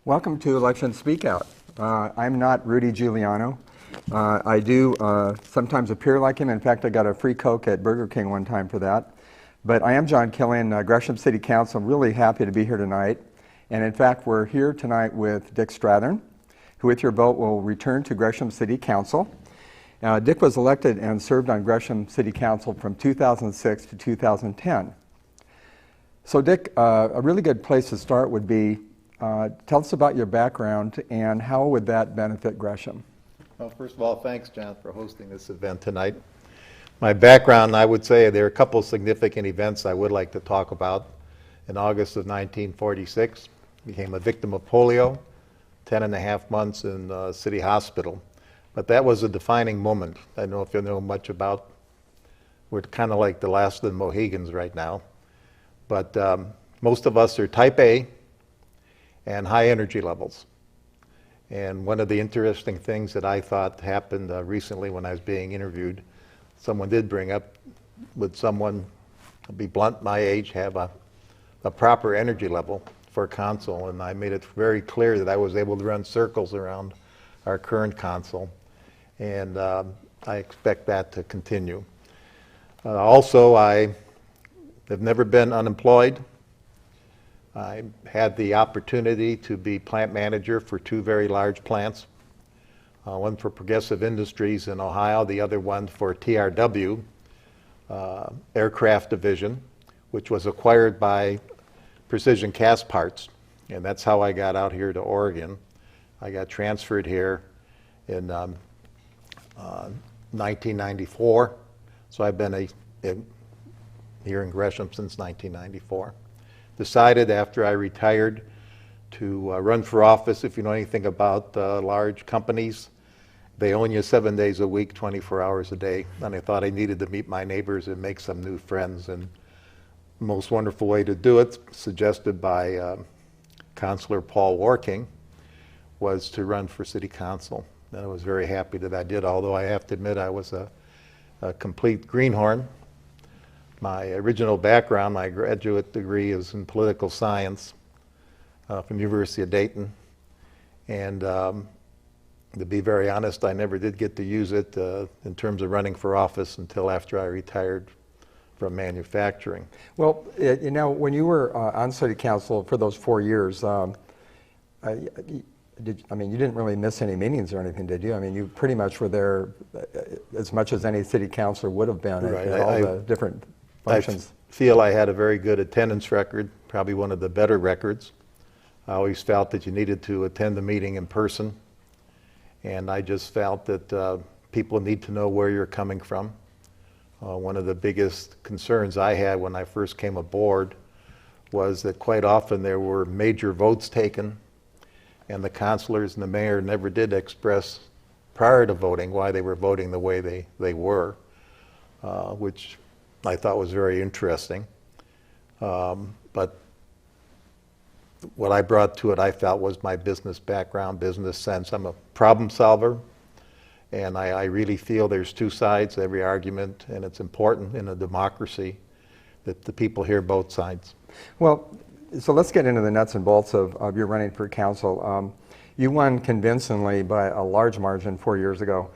Welcome to Election Speakout. I'm not Rudy Giuliano. I do sometimes appear like him. In fact, I got a free Coke at Burger King one time for that. But I am John Killian, Gresham City Council. I'm really happy to be here tonight. And in fact, we're here tonight with Dick Strathern, who with your vote will return to Gresham City Council. Dick was elected and served on Gresham City Council from 2006 to 2010. So Dick, a really good place to start would be, tell us about your background and how would that benefit Gresham? Well, first of all, thanks, John, for hosting this event tonight. My background, I would say there are a couple significant events I would like to talk about. In August of 1946, I became a victim of polio, 10 and a half months in City Hospital. But that was a defining moment. I don't know if you know much about, we're kind of like the last of the Mohegans right now. But most of us are type A and high energy levels. And one of the interesting things that I thought happened recently when I was being interviewed, someone did bring up, would someone, to be blunt, my age, have a proper energy level for council? And I made it very clear that I was able to run circles around our current council. And I expect that to continue. Also, I have never been unemployed. I had the opportunity to be plant manager for two very large plants, one for Progressive Industries in Ohio, the other one for TRW, Aircraft Division, which was acquired by Precision Cast Parts. And that's how I got out here to Oregon. I got transferred here in 1994. So I've been here in Gresham since 1994. Decided after I retired to run for office. If you know anything about large companies, they own you 7 days a week, 24 hours a day. And I thought I needed to meet my neighbors and make some new friends. And the most wonderful way to do it, suggested by Councilor Paul Warking, was to run for city council. And I was very happy that I did, although I have to admit I was a complete greenhorn. My original background, my graduate degree is in political science from the University of Dayton. And to be very honest, I never did get to use it in terms of running for office until after I retired from manufacturing. Well, you know, when you were on city council for those 4 years, I mean, you didn't really miss any meetings or anything, did you? I mean, you pretty much were there as much as any city councilor would have been at all the different functions. I feel I had a very good attendance record, probably one of the better records. I always felt that you needed to attend the meeting in person, and I just felt that people need to know where you're coming from. One of the biggest concerns I had when I first came aboard was that quite often there were major votes taken, and the councilors and the mayor never did express prior to voting why they were voting the way they were, which I thought was very interesting. But what I brought to it, I felt, was my business background, business sense. I'm a problem solver, and I really feel there's two sides to every argument, and it's important in a democracy that the people hear both sides. Well, so let's get into the nuts and bolts of your running for council. You won convincingly by a large margin 4 years ago.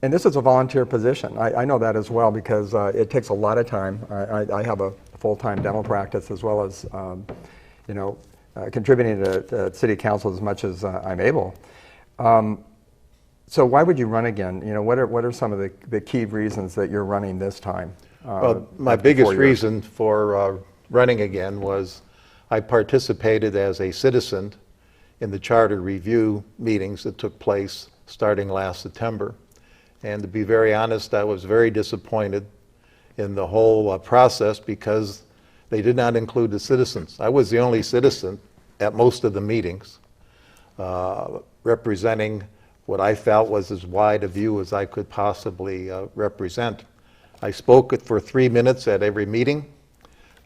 And this is a volunteer position. I know that as well because it takes a lot of time. I have a full-time dental practice as well as, you know, contributing to city council as much as I'm able. So why would you run again? You know, what are some of the key reasons that you're running this time? Well, my biggest reason for running again was I participated as a citizen in the charter review meetings that took place starting last September. And to be very honest, I was very disappointed in the whole process because they did not include the citizens. I was the only citizen at most of the meetings, representing what I felt was as wide a view as I could possibly represent. I spoke for 3 minutes at every meeting.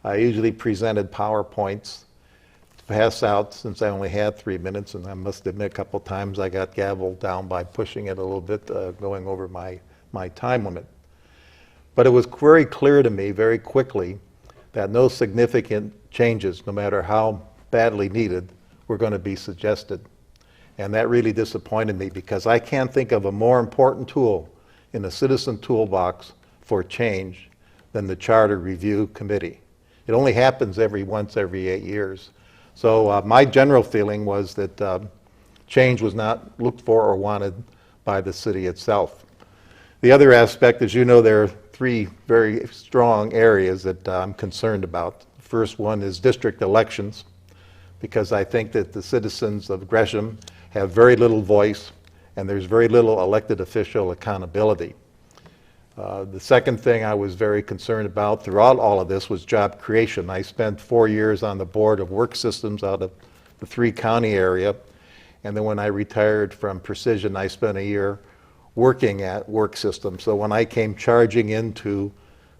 I usually presented PowerPoints to pass out since I only had 3 minutes, and I must admit a couple times I got gavelled down by pushing it a little bit, going over my time limit. But it was very clear to me very quickly that no significant changes, no matter how badly needed, were going to be suggested. And that really disappointed me because I can't think of a more important tool in the citizen toolbox for change than the Charter Review Committee. It only happens once every 8 years. So my general feeling was that change was not looked for or wanted by the city itself. The other aspect, as you know, there are 3 very strong areas that I'm concerned about. The first one is district elections, because I think that the citizens of Gresham have very little voice and there's very little elected official accountability. The second thing I was very concerned about throughout all of this was job creation. I spent 4 years on the board of work systems out of the 3-county area, and then when I retired from Precision, I spent a year working at work systems. So when I came charging into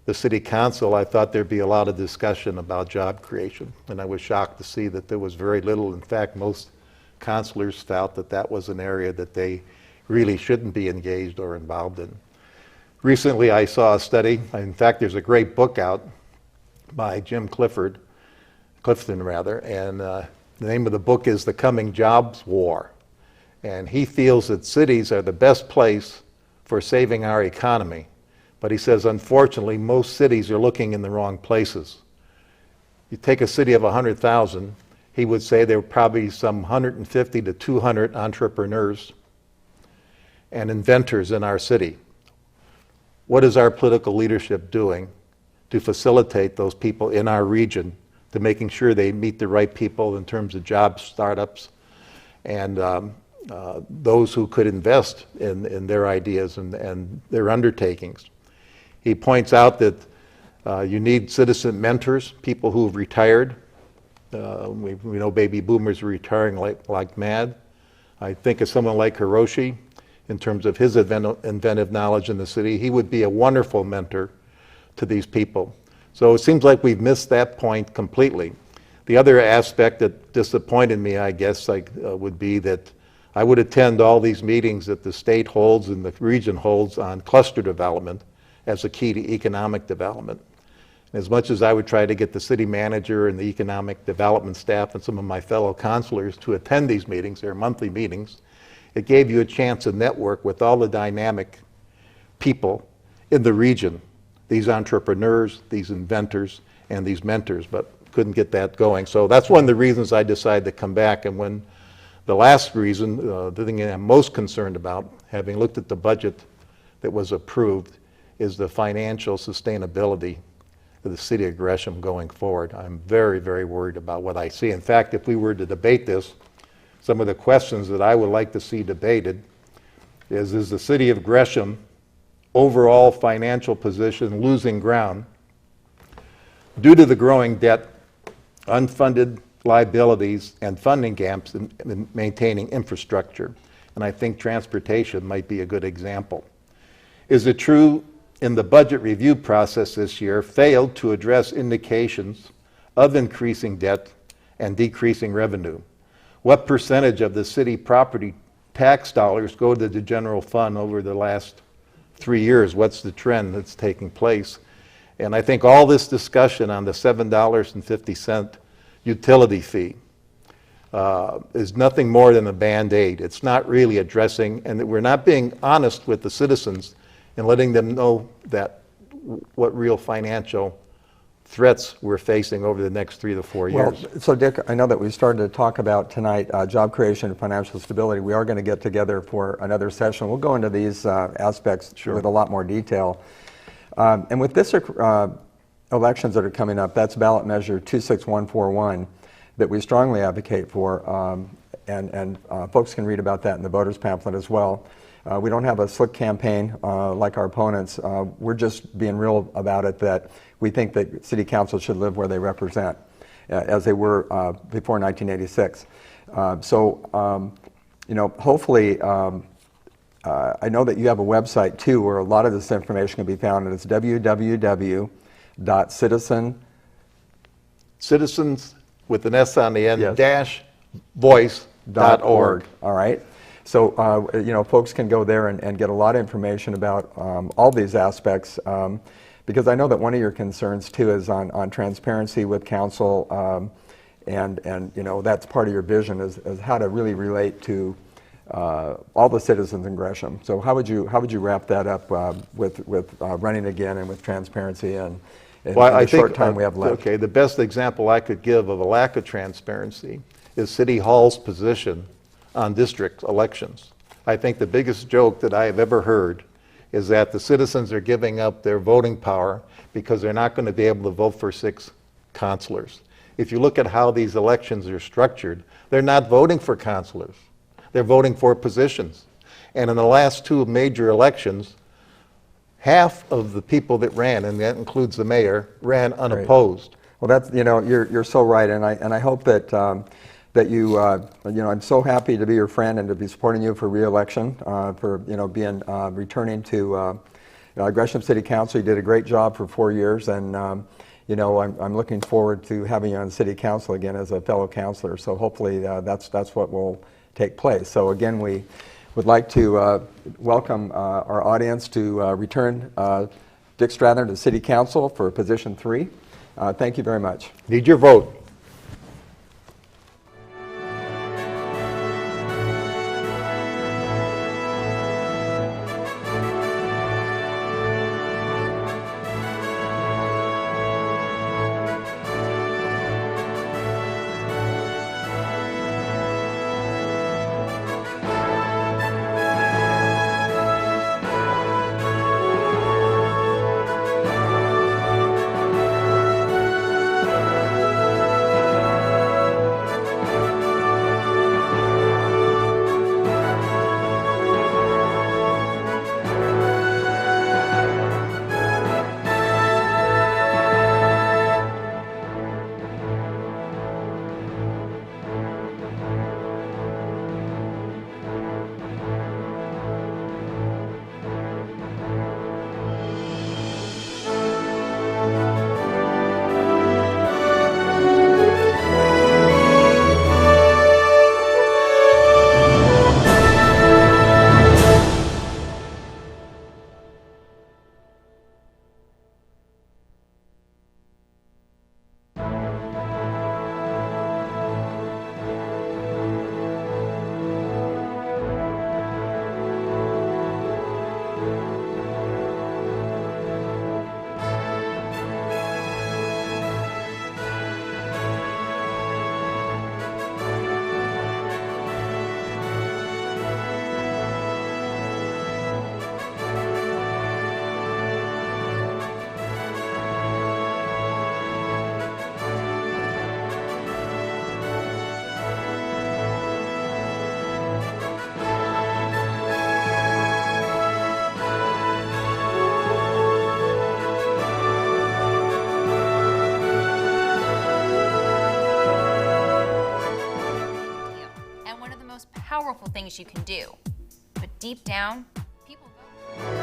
the city council, I thought there'd be a lot of discussion about job creation, and I was shocked to see that there was very little. In fact, most councilors felt that that was an area that they really shouldn't be engaged or involved in. Recently, I saw a study. In fact, there's a great book out by Jim Clifton, and the name of the book is The Coming Jobs War. And he feels that cities are the best place for saving our economy. But he says, unfortunately, most cities are looking in the wrong places. You take a city of 100,000, he would say there were probably some 150 to 200 entrepreneurs and inventors in our city. What is our political leadership doing to facilitate those people in our region, to making sure they meet the right people in terms of job startups and those who could invest in their ideas and their undertakings? He points out that you need citizen mentors, people who have retired. We know baby boomers are retiring like mad. I think of someone like Hiroshi, in terms of his inventive knowledge in the city. He would be a wonderful mentor to these people. So it seems like we've missed that point completely. The other aspect that disappointed me, I guess, would be that I would attend all these meetings that the state holds and the region holds on cluster development as a key to economic development. As much as I would try to get the city manager and the economic development staff and some of my fellow councilors to attend these meetings, they're monthly meetings, it gave you a chance to network with all the dynamic people in the region, these entrepreneurs, these inventors, and these mentors, but couldn't get that going. So that's one of the reasons I decided to come back. And when the last reason, the thing I'm most concerned about, having looked at the budget that was approved, is the financial sustainability of the city of Gresham going forward. I'm very, very worried about what I see. In fact, if we were to debate this, some of the questions that I would like to see debated is the city of Gresham overall financial position losing ground due to the growing debt, unfunded liabilities, and funding gaps in maintaining infrastructure? And I think transportation might be a good example. Is it true in the budget review process this year failed to address indications of increasing debt and decreasing revenue? What percentage of the city property tax dollars go to the general fund over the last 3 years? What's the trend that's taking place? And I think all this discussion on the $7.50 utility fee is nothing more than a Band-Aid. It's not really addressing, and we're not being honest with the citizens and letting them know that what real financial threats we're facing over the next 3 to 4 years. Well, so Dick, I know that we started to talk about tonight job creation and financial stability. We are going to get together for another session. We'll go into these aspects with a lot more detail. And with this elections that are coming up, that's ballot measure 26141 that we strongly advocate for, and folks can read about that in the voters pamphlet as well. We don't have a slick campaign like our opponents. We're just being real about it, that we think that city council should live where they represent, as they were before 1986. You know, hopefully, I know that you have a website too where a lot of this information can be found, and it's Citizens with an S on the end, Yes. dash voice.org. All right. So, you know, folks can go there and get a lot of information about all these aspects, because I know that one of your concerns too is on transparency with council, and you know, that's part of your vision is how to really relate to all the citizens in Gresham. So how would you wrap that up with running again and with transparency and in the short time we have left? Okay, the best example I could give of a lack of transparency is City Hall's position on district elections. I think the biggest joke that I have ever heard is that the citizens are giving up their voting power because they're not going to be able to vote for 6 councilors. If you look at how these elections are structured, they're not voting for councilors. They're voting for positions. And in the last 2 major elections, half of the people that ran, and that includes the mayor, ran unopposed. Right. Well, that's, you know, you're so right, and I hope that that you know, I'm so happy to be your friend and to be supporting you for re-election, for, you know, being returning to Gresham City Council. You did a great job for 4 years, and you know, I'm looking forward to having you on City Council again as a fellow councilor. So hopefully that's what will take place. So again, we would like to welcome our audience to return Dick Strathern to City Council for position 3. Thank you very much. Need your vote. Powerful things you can do. But deep down, people vote.